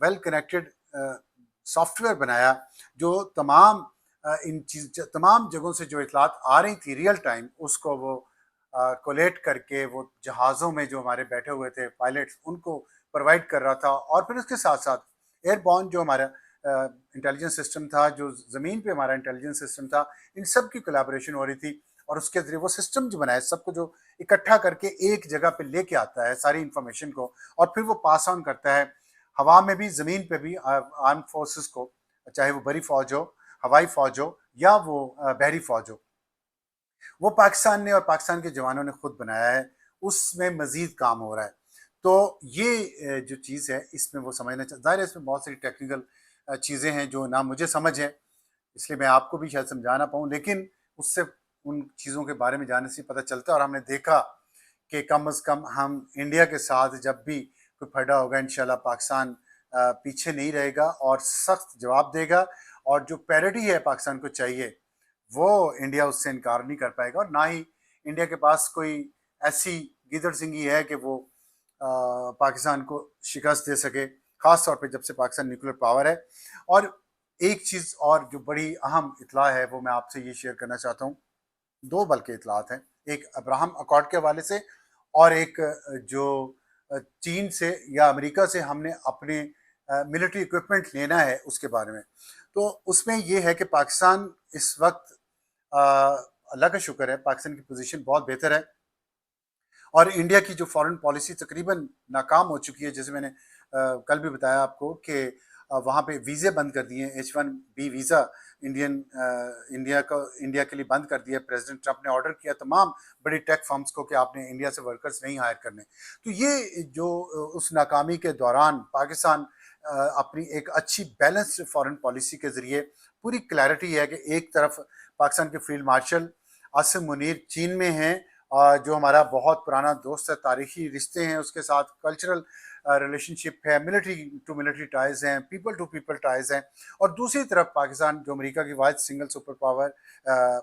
Well connected soft where بنایا جو تمام تمام جگہوں سے جو اطلاعات آ رہی تھی ریئل ٹائم اس کو وہ کولیٹ کر کے وہ جہازوں میں جو ہمارے بیٹھے ہوئے تھے پائلٹس ان کو پرووائڈ کر رہا تھا، اور پھر اس کے ساتھ ساتھ ایئر بورن جو ہمارا انٹیلیجنس سسٹم تھا، جو زمین پہ ہمارا انٹیلیجنس سسٹم تھا، ان سب کی کولابوریشن ہو رہی تھی، اور اس کے ذریعے وہ سسٹم جو بنایا سب کو جو اکٹھا کر کے ایک جگہ پہ لے کے آتا ہے ساری انفارمیشن کو، اور پھر وہ پاس آن کرتا ہے ہوا میں بھی زمین پہ بھی آرم فورسز کو، چاہے وہ بری فوج ہو، ہوائی فوج ہو یا وہ بحری فوج ہو، وہ پاکستان نے اور پاکستان کے جوانوں نے خود بنایا ہے، اس میں مزید کام ہو رہا ہے۔ تو یہ جو چیز ہے اس میں وہ سمجھنا ظاہر ہے اس میں بہت ساری ٹیکنیکل چیزیں ہیں جو نہ مجھے سمجھ ہے، اس لیے میں آپ کو بھی شاید سمجھا نہ پاؤں، لیکن اس سے ان چیزوں کے بارے میں جاننے سے پتہ چلتا ہے، اور ہم نے دیکھا کہ کم از کم ہم انڈیا کے ساتھ جب بھی کوئی پھڈا ہوگا انشاءاللہ پاکستان پیچھے نہیں رہے گا اور سخت جواب دے گا، اور جو پیرٹی ہے پاکستان کو چاہیے وہ انڈیا اس سے انکار نہیں کر پائے گا، اور نہ ہی انڈیا کے پاس کوئی ایسی گیدڑ سنگھی ہے کہ وہ پاکستان کو شکست دے سکے، خاص طور پہ جب سے پاکستان نیوکلیر پاور ہے۔ اور ایک چیز اور جو بڑی اہم اطلاع ہے وہ میں آپ سے یہ شیئر کرنا چاہتا ہوں، دو بلکہ اطلاعات ہیں، ایک ابراہم اکارڈ کے حوالے سے، اور ایک جو چین سے یا امریکہ سے ہم نے اپنے ملٹری اکوپمنٹ لینا ہے اس کے بارے میں۔ تو اس میں یہ ہے کہ پاکستان اس وقت اللہ کا شکر ہے پاکستان کی پوزیشن بہت بہتر ہے، اور انڈیا کی جو فارن پالیسی تقریباً ناکام ہو چکی ہے، جیسے میں نے کل بھی بتایا آپ کو کہ وہاں پہ ویزے بند کر دیے ہیں، H1B ویزا انڈیا کے لیے بند کر دیا، پریزیڈنٹ ٹرمپ نے آرڈر کیا تمام بڑی ٹیک فرمز کو کہ آپ نے انڈیا سے ورکرز نہیں ہائر کرنے۔ تو یہ جو اس ناکامی کے دوران پاکستان اپنی ایک اچھی بیلنس فارن پالیسی کے ذریعے پوری کلیئرٹی ہے کہ ایک طرف پاکستان کے فیلڈ مارشل عاصم منیر چین میں ہیں، جو ہمارا بہت پرانا دوست ہے، تاریخی رشتے ہیں اس کے ساتھ، کلچرل ریلیشن شپ ہے، ملٹری ٹو ملٹری ٹائز ہیں، پیپل ٹو پیپل ٹائز ہیں، اور دوسری طرف پاکستان جو امریکہ کی واحد سنگل سپر پاور،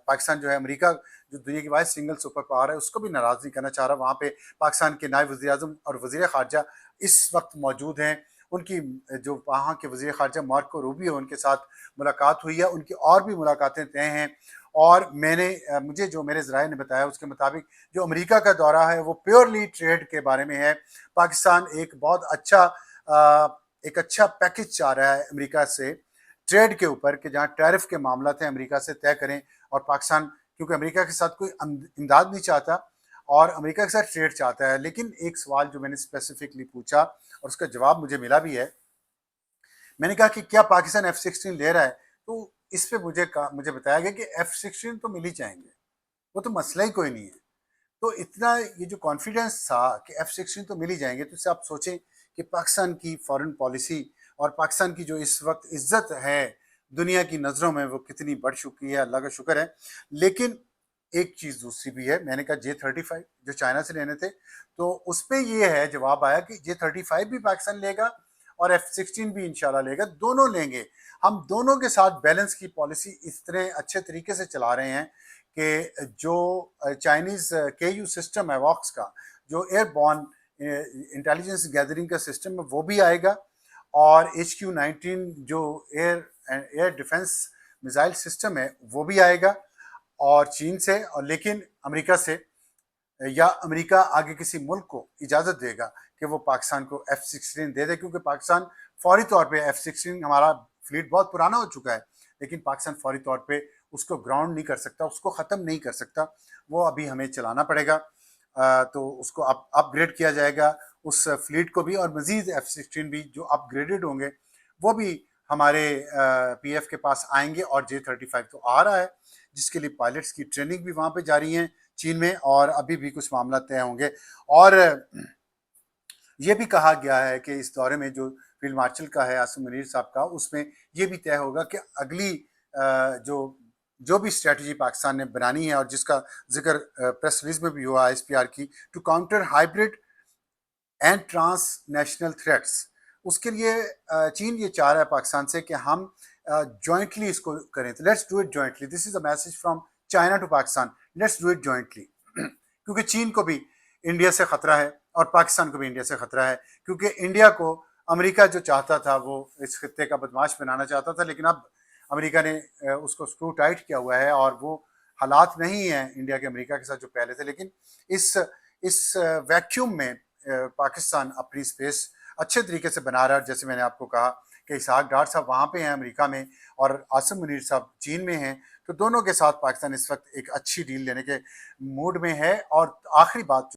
پاکستان جو ہے امریکہ جو دنیا کی واحد سنگل سپر پاور ہے اس کو بھی ناراض نہیں کرنا چاہ رہا۔ وہاں پہ پاکستان کے نائب وزیر اعظم اور وزیر خارجہ اس وقت موجود ہیں، ان کی جو وہاں کے وزیر خارجہ مارکو روبیو ان کے ساتھ ملاقات ہوئی ہے، ان کی اور بھی ملاقاتیں طے ہیں، اور مجھے جو میرے ذرائع نے بتایا اس کے مطابق جو امریکہ کا دورہ ہے وہ پیورلی ٹریڈ کے بارے میں ہے۔ پاکستان ایک بہت اچھا پیکج چاہ رہا ہے امریکہ سے ٹریڈ کے اوپر، کہ جہاں ٹیرف کے معاملات ہیں امریکہ سے طے کریں، اور پاکستان کیونکہ امریکہ کے ساتھ کوئی امداد نہیں چاہتا اور امریکہ کے ساتھ ٹریڈ چاہتا ہے۔ لیکن ایک سوال جو میں نے اسپیسیفکلی پوچھا اور اس کا جواب مجھے ملا بھی ہے، میں نے کہا کہ کیا پاکستان F-16 لے رہا ہے؟ تو اس پہ مجھے بتایا گیا کہ F-16 تو مل ہی جائیں گے، وہ تو مسئلہ ہی کوئی نہیں ہے۔ تو اتنا یہ جو کانفیڈنس تھا کہ F-16 تو مل ہی جائیں گے، تو اس سے آپ سوچیں کہ پاکستان کی فارن پالیسی اور پاکستان کی جو اس وقت عزت ہے دنیا کی نظروں میں وہ کتنی بڑھ چکی ہے، اللہ کا شکر ہے۔ لیکن ایک چیز دوسری بھی ہے، میں نے کہا J-35 جو چائنا سے لینے تھے، تو اس پہ یہ ہے جواب آیا کہ J-35 بھی پاکستان لے گا اور F-16 بھی انشاءاللہ لے گا، دونوں لیں گے۔ ہم دونوں کے ساتھ بیلنس کی پالیسی اس طرح اچھے طریقے سے چلا رہے ہیں کہ جو چائنیز KU سسٹم ہے واکس کا، جو ایئر بورن انٹیلیجنس گیدرنگ کا سسٹم ہے وہ بھی آئے گا، اور HQ-19 جو ایئر ڈیفنس میزائل سسٹم ہے وہ بھی آئے گا، اور چین سے، اور لیکن امریکہ سے، یا امریکہ آگے کسی ملک کو اجازت دے گا کہ وہ پاکستان کو F-16 دے دے، کیونکہ پاکستان فوری طور پہ F-16 ہمارا فلیٹ بہت پرانا ہو چکا ہے، لیکن پاکستان فوری طور پہ اس کو گراؤنڈ نہیں کر سکتا، اس کو ختم نہیں کر سکتا، وہ ابھی ہمیں چلانا پڑے گا، تو اس کو اپ گریڈ کیا جائے گا اس فلیٹ کو بھی، اور مزید F-16 بھی جو اپ گریڈڈ ہوں گے وہ بھی ہمارے PF کے پاس آئیں گے، اور J-35 تو آ رہا ہے جس کے لیے پائلٹس کی ٹریننگ بھی وہاں پہ جاری ہیں چین میں، اور ابھی بھی کچھ معاملات طے ہوں گے۔ اور یہ بھی کہا گیا ہے کہ اس دورے میں جو فیلڈ مارشل کا ہے عاصم منیر صاحب کا، اس میں یہ بھی طے ہوگا کہ اگلی جو بھی اسٹریٹجی پاکستان نے بنانی ہے، اور جس کا ذکر پریس ریلیز میں بھی ہوا SPR کی، to counter hybrid and transnational threats, اس کے لیے چین یہ چاہ رہا ہے پاکستان سے کہ ہم جوائنٹلی اس کو کریں، تو let's do it jointly, this is a message from China to Pakistan, let's do it jointly, کیونکہ چین کو بھی انڈیا سے خطرہ ہے اور پاکستان کو بھی انڈیا سے خطرہ ہے، کیونکہ انڈیا کو امریکہ جو چاہتا تھا وہ اس خطے کا بدماش بنانا چاہتا تھا، لیکن اب امریکہ نے اس کو سکرو ٹائٹ کیا ہوا ہے، اور وہ حالات نہیں ہیں انڈیا کے امریکہ کے ساتھ جو پہلے تھے. لیکن اس ویکیوم میں پاکستان اپنی اسپیس اچھے طریقے سے بنا رہا ہے. جیسے میں نے آپ کو کہا کہ اسحاق ڈار صاحب وہاں پہ ہیں امریکہ میں، اور عاصم منیر صاحب چین میں ہیں، تو دونوں کے ساتھ پاکستان اس وقت ایک اچھی ڈیل لینے کے موڈ میں ہے. اور آخری بات